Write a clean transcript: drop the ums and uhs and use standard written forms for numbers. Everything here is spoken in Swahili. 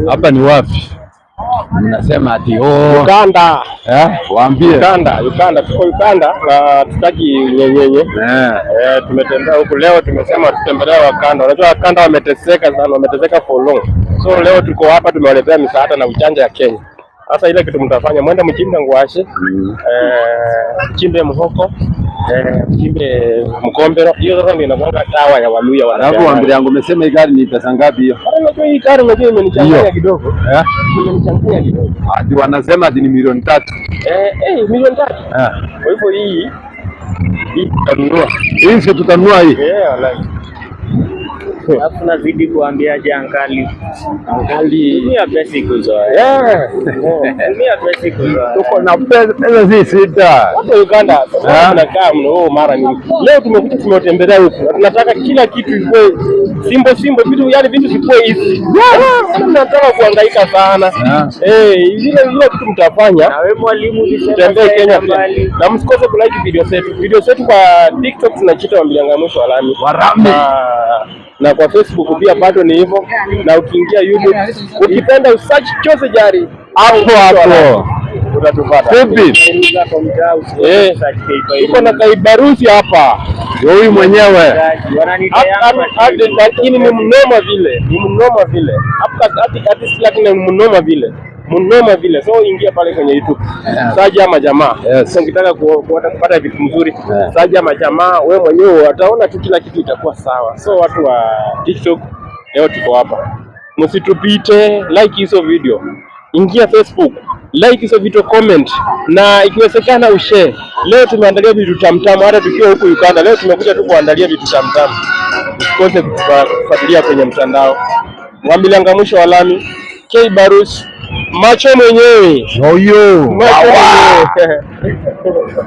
hapa ni wapi? Mnasema ati Uganda. Waambie. Uganda, tuko Uganda na tutaki nyenyenye. Tumetembea huku leo, tumesema tutembelee Wakanda. Unajua Wakanda wameteseka sana, wameteseka for long. So leo tuko hapa tumewaletea misaada na uchanja ya Kenya. Sasa ile kitu mtafanya, mwende mchimbe ngwashi, mchimbe mhoko, mchimbe mkombero. Hiyo sasa ndio inakuwa dawa ya Waluya wana. Alafu waambie yangu umesema hii gari ni pesa ngapi hiyo? Unajua hii gari unajua imenichanganya kidogo. Imenichanganya kidogo. Ati wanasema ati ni milioni 3. Milioni 3. Kwa hivyo hii tutanunua. Hii sio tutanunua hii. Wallahi. Alafu nazidi kuambiaje Ankali tumia pesa kuzoa. Tumia pesa kuzoa. Tuko na pesa si sita. Hapa Uganda tunakaa mno mara nyingi. Leo tumekuja tumetembelea huku. Tunataka kila kitu iwe simbo vitu yani vitu sikuwe hizi. Tunataka kuhangaika sana. Ile kitu mtafanya. Na wewe mwalimu tembee Kenya na msikose kulike video zetu kwa TikTok tunachita Wambiliangamwisho Warami. Na kwa Facebook pia bado ni hivyo, na ukiingia YouTube ukipenda usearch Chose Jari hapo utatupata. Iko na Kaibarusi hapa, ndio huyu mwenyewe lakini ni mnoma vile mnoma vile. So ingia pale kwenye YouTube Saja Majamaa. So ukitaka kupata vitu mzuri Saja Majamaa, wewe mwenyewe utaona tu kila kitu itakuwa sawa. So watu wa TikTok leo tuko hapa, msitupite, like hizo video, ingia Facebook, like hizo video, comment na ikiwezekana ushare. Leo tumeandalia vitu tamtamu, hata tukiwa huku Uganda leo tumekuja tu kuandalia vitu tamtamu. Usikose kufuatilia kwenye mtandao. Wambiliangamwisho Warami, Kaibarusi, macho mwenyewe. Oyo.